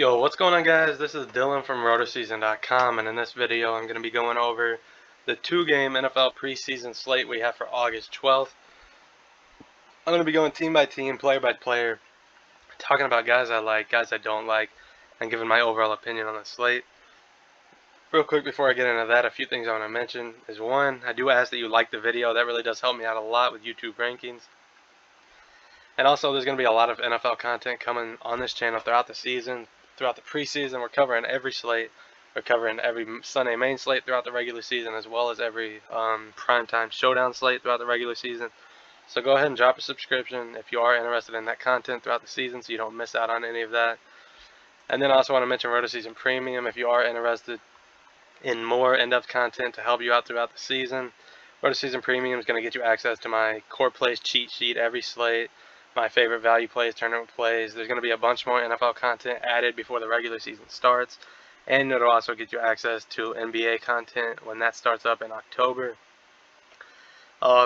Yo, what's going on, guys? This is Dylan from Rotoseason.com, and in this video I'm going to be going over the two-game NFL preseason slate we have for August 12th. I'm going to be going team by team, player by player, talking about guys I like, guys I don't like, and giving my overall opinion on the slate. Real quick before I get into that, a few things I want to mention is one, I do ask that you like the video. That really does help me out a lot with YouTube rankings. And also, there's going to be a lot of NFL content coming on this channel throughout the season. Throughout the preseason, we're covering every slate. We're covering every Sunday main slate throughout the regular season, as well as every primetime showdown slate throughout the regular season. So go ahead and drop a subscription if you are interested in that content throughout the season, so you don't miss out on any of that. And then I also want to mention Rotoseason Premium if you are interested in more in-depth content to help you out throughout the season. Rotoseason Premium is going to get you access to my core plays cheat sheet every slate, my favorite value plays, tournament plays. There's going to be a bunch more NFL content added before the regular season starts, and it'll also get you access to NBA content when that starts up in October.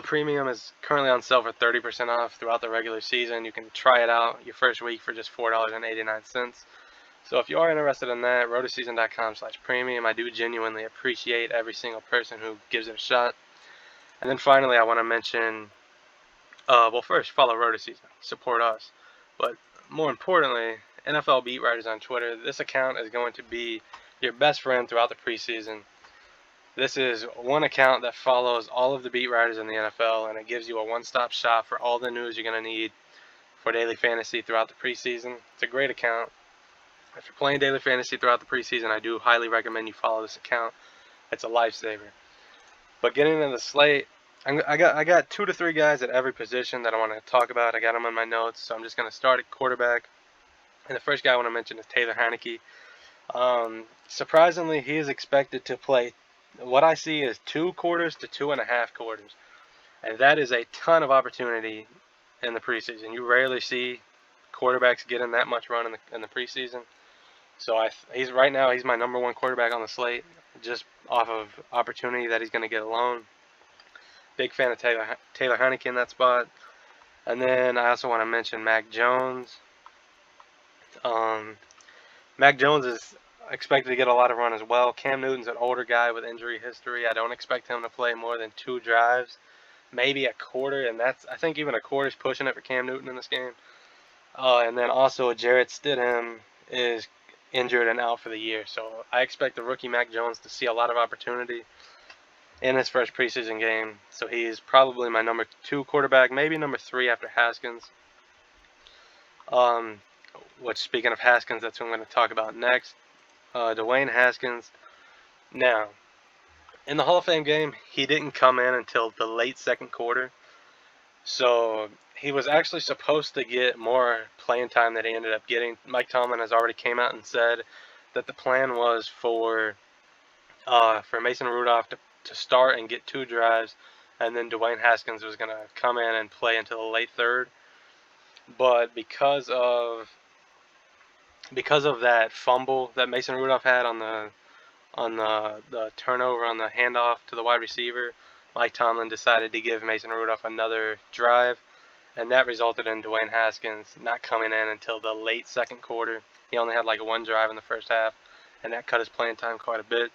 Premium is currently on sale for 30% off throughout the regular season. You can try it out your first week for just $4.89. So if you are interested in that, rotoseason.com/premium. I do genuinely appreciate every single person who gives it a shot. And then finally, I want to mention, well, first, follow Rotoseason, support us. But more importantly, NFL beat writers on Twitter. This account is going to be your best friend throughout the preseason. This is one account that follows all of the beat writers in the NFL, and it gives you a one-stop shop for all the news you're going to need for daily fantasy throughout the preseason. It's a great account. If you're playing daily fantasy throughout the preseason, I do highly recommend you follow this account. It's a lifesaver. But getting into the slate, I got 2 to 3 guys at every position that I want to talk about. I got them in my notes, so I'm just going to start at quarterback. And the first guy I want to mention is Taylor Hanecki. Surprisingly, he is expected to play what I see is 2 quarters to 2.5 quarters. And that is a ton of opportunity in the preseason. You rarely see quarterbacks getting that much run in the preseason. So he's right now he's my number 1 quarterback on the slate, just off of opportunity that he's going to get alone. Big fan of Taylor Hanecki in that spot. And then I also want to mention Mac Jones. Mac Jones is expected to get a lot of run as well. Cam Newton's an older guy with injury history. I don't expect him to play more than 2 drives, maybe a quarter, and I think even a quarter is pushing it for Cam Newton in this game. And then also Jarrett Stidham is injured and out for the year, so I expect the rookie Mac Jones to see a lot of opportunity in his first preseason game. So he's probably my number 2 quarterback, maybe number 3 after Haskins. Which, speaking of Haskins, that's what I'm going to talk about next. Dwayne Haskins. Now, in the Hall of Fame game, he didn't come in until the late second quarter. So he was actually supposed to get more playing time than he ended up getting. Mike Tomlin has already came out and said that the plan was for Mason Rudolph to start and get 2 drives, and then Dwayne Haskins was going to come in and play until the late third. But because of that fumble that Mason Rudolph had on the turnover on the handoff to the wide receiver, Mike Tomlin decided to give Mason Rudolph another drive, and that resulted in Dwayne Haskins not coming in until the late second quarter. He only had like 1 drive in the first half, and that cut his playing time quite a bit.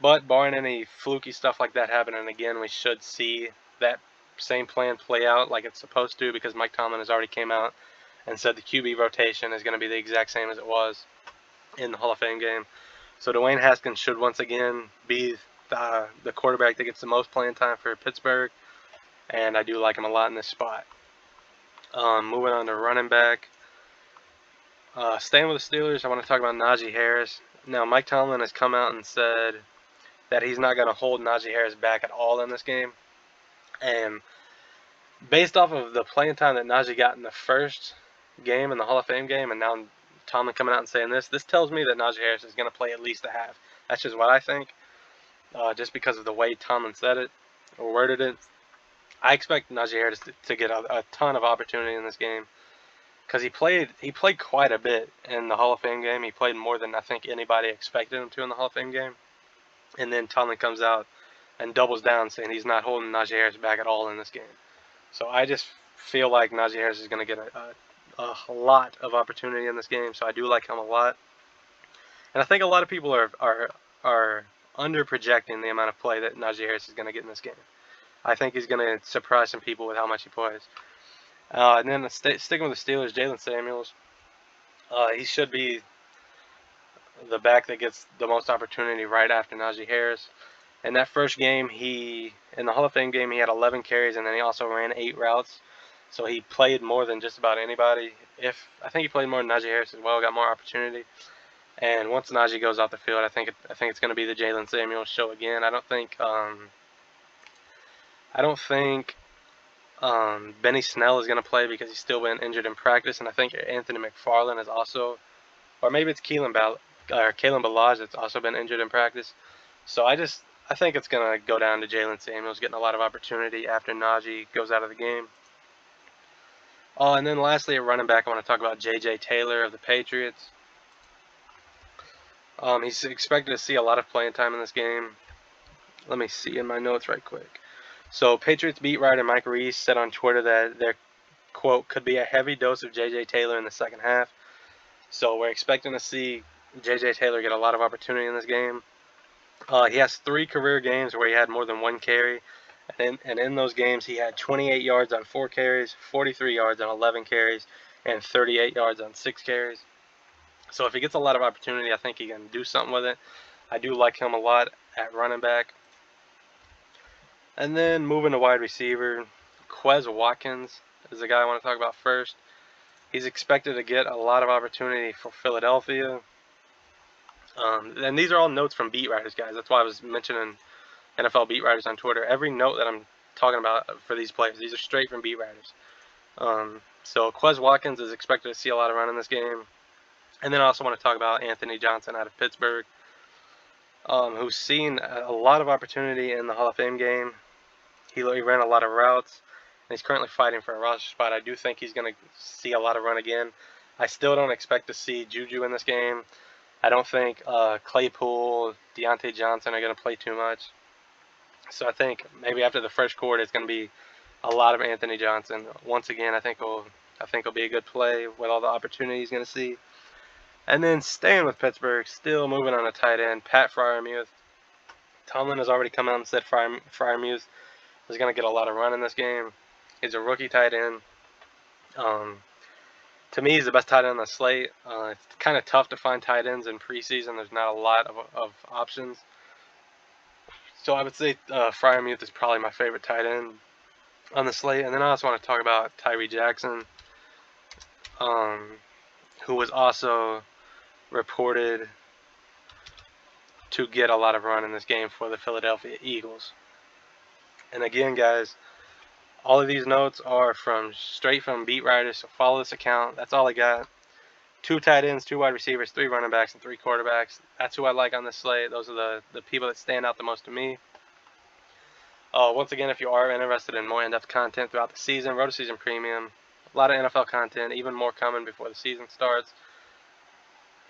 But barring any fluky stuff like that happening again, we should see that same plan play out like it's supposed to, because Mike Tomlin has already came out and said the QB rotation is going to be the exact same as it was in the Hall of Fame game. So Dwayne Haskins should once again be the quarterback that gets the most playing time for Pittsburgh, and I do like him a lot in this spot. Moving on to running back. Staying with the Steelers, I want to talk about Naji Harris. Now, Mike Tomlin has come out and said that he's not going to hold Naji Harris back at all in this game. And based off of the playing time that Naji got in the first game, in the Hall of Fame game, and now Tomlin coming out and saying this tells me that Naji Harris is going to play at least a half. That's just what I think, just because of the way Tomlin said it or worded it. I expect Naji Harris to get a ton of opportunity in this game, because he played quite a bit in the Hall of Fame game. He played more than I think anybody expected him to in the Hall of Fame game. And then Tomlin comes out and doubles down, saying he's not holding Naji Harris back at all in this game. So I just feel like Naji Harris is going to get a lot of opportunity in this game, so I do like him a lot. And I think a lot of people are under projecting the amount of play that Naji Harris is going to get in this game. I think he's going to surprise some people with how much he plays. And then sticking with the Steelers, Jalen Samuels. He should be the back that gets the most opportunity right after Naji Harris. In that first game, in the Hall of Fame game, he had 11 carries, and then he also ran 8 routes. So he played more than just about anybody. I think he played more than Naji Harris as well, got more opportunity. And once Naji goes off the field, I think it's going to be the Jalen Samuels show again. I don't think Benny Snell is going to play because he's still been injured in practice, and I think Anthony McFarland is also, or maybe it's Kalen Ballage that's also been injured in practice. So I think it's going to go down to Jalen Samuels getting a lot of opportunity after Naji goes out of the game. And then lastly, at running back, I want to talk about J.J. Taylor of the Patriots. He's expected to see a lot of playing time in this game. Let me see in my notes right quick. So Patriots beat writer Mike Reese said on Twitter that there, quote, could be a heavy dose of J.J. Taylor in the second half. So we're expecting to see J.J. Taylor get a lot of opportunity in this game. He has 3 career games where he had more than 1 carry. And in those games, he had 28 yards on 4 carries, 43 yards on 11 carries, and 38 yards on 6 carries. So if he gets a lot of opportunity, I think he can do something with it. I do like him a lot at running back. And then moving to wide receiver, Quezo Watkins is the guy I want to talk about first. He's expected to get a lot of opportunity for Philadelphia. And these are all notes from beat writers, guys. That's why I was mentioning NFL beat writers on Twitter. Every note that I'm talking about for these players, these are straight from beat writers. So Quez Watkins is expected to see a lot of run in this game. And then I also want to talk about Anthony Johnson out of Pittsburgh, who's seen a lot of opportunity in the Hall of Fame game. He ran a lot of routes, and he's currently fighting for a roster spot. I do think he's going to see a lot of run again. I still don't expect to see Juju in this game. I don't think Claypool, Deontay Johnson are going to play too much. So I think maybe after the first quarter, it's going to be a lot of Anthony Johnson. Once again, I think it'll be a good play with all the opportunities he's going to see. And then staying with Pittsburgh, still moving on to tight end, Pat Freiermuth. Tomlin has already come out and said Freiermuth is going to get a lot of run in this game. He's a rookie tight end. To me, he's the best tight end on the slate. It's kind of tough to find tight ends in preseason. There's not a lot of options. So I would say Freiermuth is probably my favorite tight end on the slate. And then I also want to talk about Tyree Jackson, who was also reported to get a lot of run in this game for the Philadelphia Eagles. And again, guys, all of these notes are straight from beat writers, so follow this account. That's all I got. 2 tight ends, 2 wide receivers, 3 running backs, and 3 quarterbacks. That's who I like on this slate. Those are the people that stand out the most to me. Once again, if you are interested in more in-depth content throughout the season, Roto Season Premium, a lot of NFL content, even more coming before the season starts.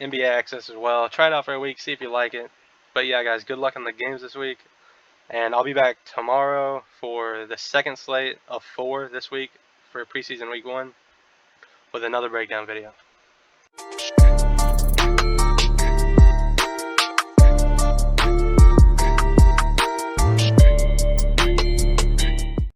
NBA access as well. Try it out for a week, see if you like it. But yeah, guys, good luck on the games this week. And I'll be back tomorrow for the second slate of 4 this week for preseason week 1 with another breakdown video.